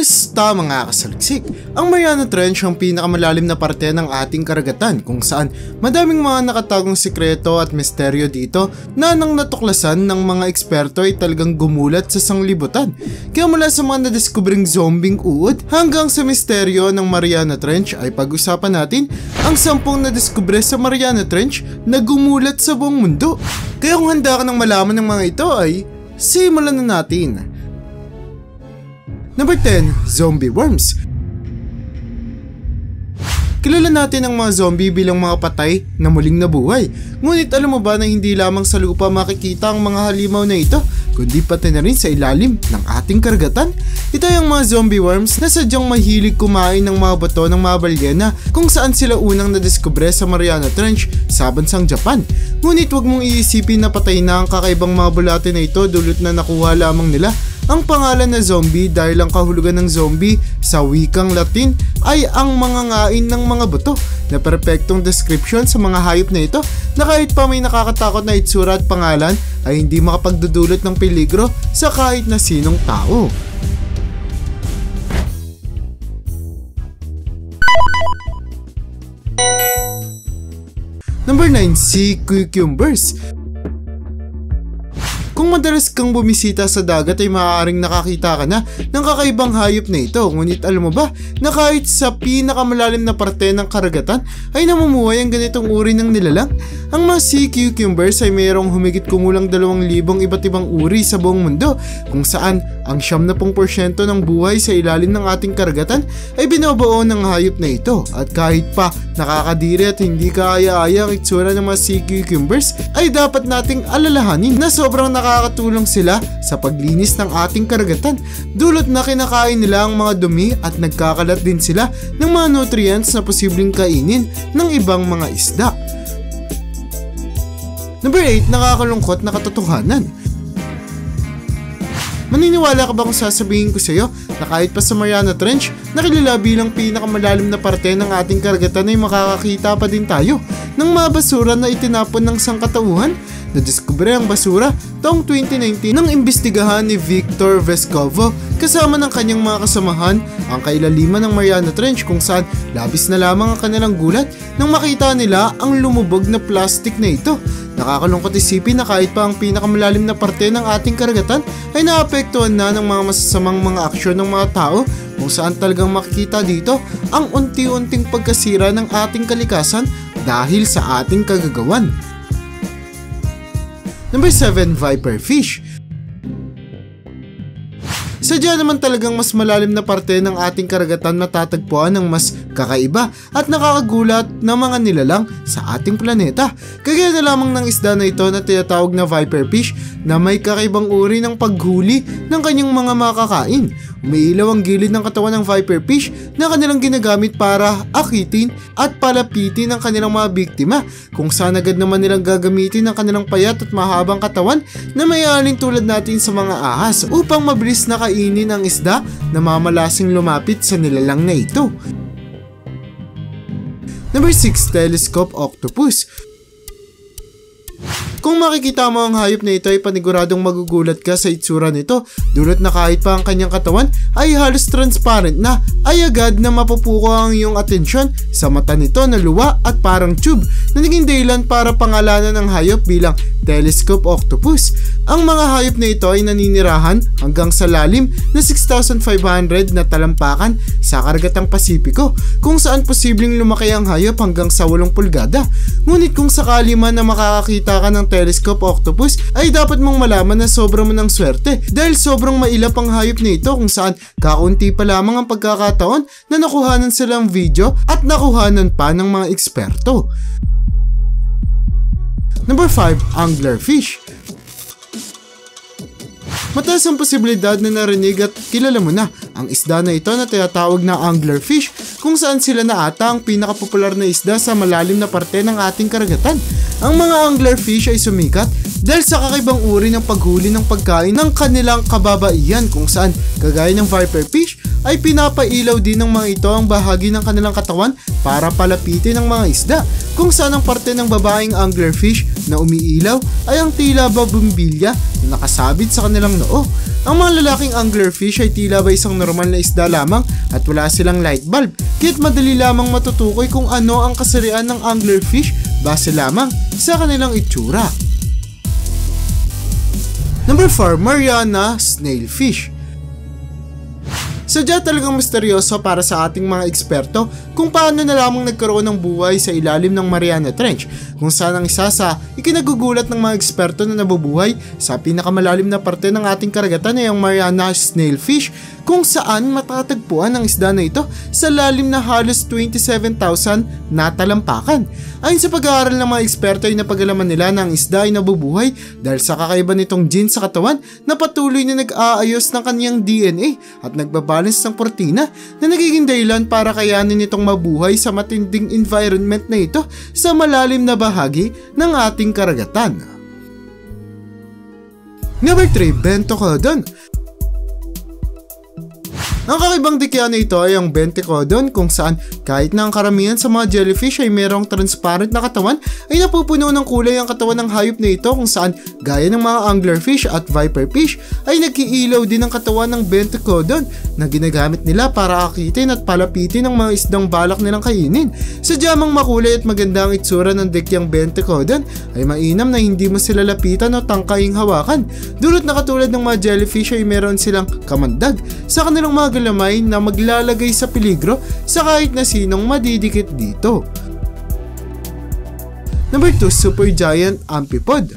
Kamusta mga kasaliksik? Ang Mariana Trench ang pinakamalalim na parte ng ating karagatan kung saan madaming mga nakatagong sikreto at misteryo dito na nang natuklasan ng mga eksperto ay talagang gumulat sa sanglibutan. Kaya mula sa mga nadeskubring zombing uod hanggang sa misteryo ng Mariana Trench ay pag-usapan natin ang 10 nadeskubre sa Mariana Trench na gumulat sa buong mundo. Kaya kung handa ka ng malaman ng mga ito ay simulan na natin. Number 10. Zombie Worms. Kilala natin ang mga zombie bilang mga patay na muling nabuhay. Ngunit alam mo ba na hindi lamang sa lupa makikita ang mga halimaw na ito, kundi pati na rin sa ilalim ng ating karagatan? Ito ay ang mga zombie worms na sadyang mahilig kumain ng mga bato ng mga balyena kung saan sila unang nadiskubre sa Mariana Trench sa bansang Japan. Ngunit wag mong iisipin na patay na ang kakaibang mga bulate na ito dulot na nakuha lamang nila ang pangalan na zombie dahil ang kahulugan ng zombie sa wikang Latin ay ang mga ngain ng mga buto na perpektong description sa mga hayop na ito na kahit pa may nakakatakot na itsura at pangalan ay hindi makapagdudulot ng peligro sa kahit na sinong tao. Number 9. Sea Cucumbers. Kung madalas kang bumisita sa dagat ay maaaring nakakita ka na ng kakaibang hayop na ito. Ngunit alam mo ba na kahit sa pinakamalalim na parte ng karagatan ay namumuhay ang ganitong uri ng nilalang? Ang mga sea cucumbers ay mayroong humigit kumulang 2,000 iba't ibang uri sa buong mundo kung saan ang 70% ng buhay sa ilalim ng ating karagatan ay binubuo ng hayop na ito. At kahit pa nakakadiri at hindi kaaya-aya ang itsura ng mga sea cucumbers ay dapat nating alalahanin na sobrang nakakatulong sila sa paglinis ng ating karagatan dulot na kinakain nila ang mga dumi at nagkakalat din sila ng mga nutrients na posibleng kainin ng ibang mga isda. Number 8. Nakakalungkot na katotohanan. Maniniwala ka ba kung sasabihin ko sa iyo na kahit pa sa Mariana Trench na kilala bilang pinakamalalim na parte ng ating karagatan ay makakakita pa din tayo ng mga basura na itinapon ng sangkatauhan? Nadiskubre ang basura taong 2019 nang imbestigahan ni Victor Vescovo kasama ng kanyang mga kasamahan ang kailaliman ng Mariana Trench kung saan labis na lamang ang kanilang gulat nang makita nila ang lumubog na plastic na ito. Nakakalungkot isipin na kahit pa ang pinakamalalim na parte ng ating karagatan ay naapektuhan na ng mga masasamang mga aksyon ng mga tao kung saan talagang makikita dito ang unti-unting pagkasira ng ating kalikasan dahil sa ating kagagawan. Number 7. Viperfish. Sadya naman talagang mas malalim na parte ng ating karagatan matatagpuan ng mas kakaiba at nakakagulat na mga nilalang sa ating planeta. Kagaya na lamang ng isda na ito na tinatawag na viperfish na may kakaibang uri ng paghuli ng kanyang mga makakain. Umiilaw ang gilid ng katawan ng viperfish na kanilang ginagamit para akitin at palapitin ang kanilang mga biktima kung saan agad naman nilang gagamitin ang kanilang payat at mahabang katawan na may alin tulad natin sa mga ahas upang mabilis na kainin ang isda na mamalasing lumapit sa nilalang na ito. Number 6. Telescope Octopus. Kung makikita mo ang hayop na ito ay paniguradong magugulat ka sa itsura nito dulot na kahit pa ang kanyang katawan ay halos transparent na ay agad na mapupuko ang iyong atensyon sa mata nito na luwa at parang tube na naging dahilan para pangalanan ng hayop bilang Telescope Octopus. Ang mga hayop na ito ay naninirahan hanggang sa lalim na 6,500 na talampakan sa karagatang Pasipiko kung saan posibleng lumaki ang hayop hanggang sa 8 pulgada. Ngunit kung sakali man na makakakita ka ng Telescope Octopus ay dapat mong malaman na sobrang mo ng swerte dahil sobrang mailap ang hayop na ito kung saan kaunti pa lamang ang pagkakataon na nakuhanan silang video at nakuhanan pa ng mga eksperto. Number 5. Anglerfish. Mataas ang posibilidad na narinig at kilala mo na ang isda na ito na tinatawag na anglerfish kung saan sila na ata ang pinakapopular na isda sa malalim na parte ng ating karagatan. Ang mga anglerfish ay sumikat dahil sa kakaibang uri ng paghuli ng pagkain ng kanilang kababaihan kung saan kagaya ng viperfish ay pinapailaw din ng mga ito ang bahagi ng kanilang katawan para palapitin ang mga isda kung saan ang parte ng babaeng anglerfish na umiilaw ay ang tila babumbilya na nakasabit sa kanilang noo. Ang mga lalaking anglerfish ay tila ba isang normal na isda lamang at wala silang light bulb, kaya't madali lamang matutukoy kung ano ang kasarian ng anglerfish base lamang sa kanilang itsura. Number 4. Mariana Snailfish. Sadya talagang misteryoso para sa ating mga eksperto kung paano na lamang nagkaroon ng buhay sa ilalim ng Mariana Trench, kung saan ang isa sa ikinagugulat ng mga eksperto na nabubuhay sa pinakamalalim na parte ng ating karagatan ay ang Mariana Snailfish, kung saan matatagpuan ang isda na ito sa lalim na halos 27,000 na talampakan. Ayon sa pag-aaral ng mga eksperto ay napagalaman nila na ang isda ay nabubuhay dahil sa kakaiba nitong gene sa katawan na patuloy na nag-aayos ng kanyang DNA at nagbabalance ng protina na nagiging dahilan para kayanin nitong mabuhay sa matinding environment na ito sa malalim na bahagi ng ating karagatan. Number 3. Bentocodon. Ang kakaibang dikya na ito ay ang Bentocodon, kung saan kahit na ang karamihan sa mga jellyfish ay mayroong transparent na katawan, ay napupuno ng kulay ang katawan ng hayop na ito, kung saan gaya ng mga anglerfish at viperfish ay nagkiilaw din ang katawan ng Bentocodon na ginagamit nila para akitin at palapitin ang mga isdang balak nilang kainin. Sadyamang makulay at maganda ang itsura ng dikyang Bentocodon ay mainam na hindi mo sila lapitan o tangkaing hawakan, dulot na katulad ng mga jellyfish ay meron silang kamandag sa kanilang mga lamay na maglalagay sa peligro sa kahit na sinong madidikit dito. Number 2. Supergiant Amphipods.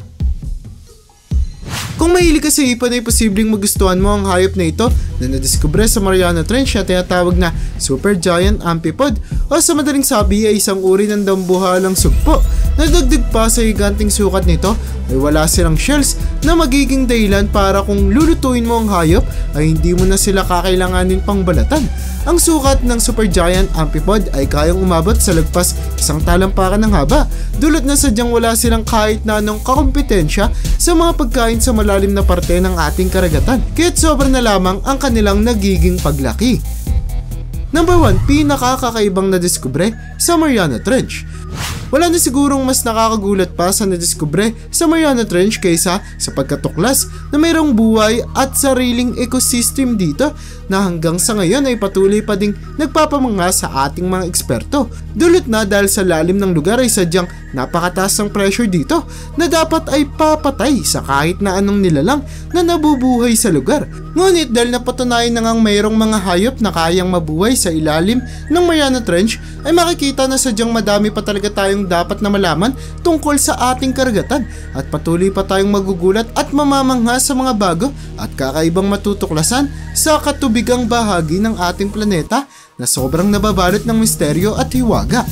Kung mahilig ka sa hipon ay posibleng magustuhan mo ang hayop na ito na nadiskubre sa Mariana Trench na tinatawag na Supergiant Amphipod, o sa madaling sabi ay isang uri ng dambuhalang sugpo. Nadagdag pa sa higanting sukat nito ay wala silang shells na magiging dahilan para kung lulutuin mo ang hayop ay hindi mo na sila kakailanganin pang balatan. Ang sukat ng Supergiant Amphipod ay kayang umabot sa lagpas isang talampakan ng haba, dulot na sadyang wala silang kahit na anong kakompetensya sa mga pagkain sa malalim na parte ng ating karagatan, kaya't sobra na lamang ang kanilang nagiging paglaki. Number 1. Pinakakakaibang nadiskubre sa Mariana Trench. Wala na sigurong mas nakakagulat pa sa nadiskubre sa Mariana Trench kaysa sa pagkatuklas na mayroong buhay at sariling ecosystem dito na hanggang sa ngayon ay patuloy pa ding nagpapamangha sa ating mga eksperto. Dulot na dahil sa lalim ng lugar ay sadyang napakataas ng pressure dito na dapat ay papatay sa kahit na anong nilalang na nabubuhay sa lugar. Ngunit dahil napatunayan na ngang mayroong mga hayop na kayang mabuhay sa ilalim ng Mariana Trench ay makikita na sadyang madami pa talaga tayong dapat na malaman tungkol sa ating karagatan at patuloy pa tayong magugulat at mamamangha sa mga bago at kakaibang matutuklasan sa katubigang bahagi ng ating planeta na sobrang nababalot ng misteryo at hiwaga.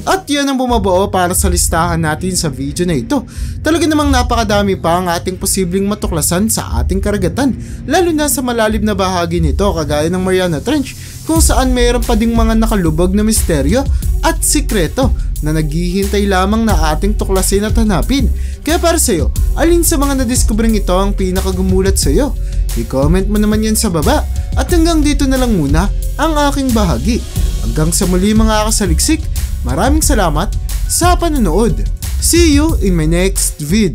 At yan ang bumabuo para sa listahan natin sa video na ito. Talaga namang napakadami pa ang ating posibleng matuklasan sa ating karagatan, lalo na sa malalim na bahagi nito kagaya ng Mariana Trench, kung saan mayroon pa ding mga nakalubog na misteryo at sikreto na naghihintay lamang na ating tuklasin at hanapin. Kaya para sa'yo, alin sa mga nadiskubring ito ang pinakagumulat sa'yo? I-comment mo naman yan sa baba. At hanggang dito na lang muna ang aking bahagi. Hanggang sa muli mga kasaliksik, maraming salamat sa panonood. See you in my next video.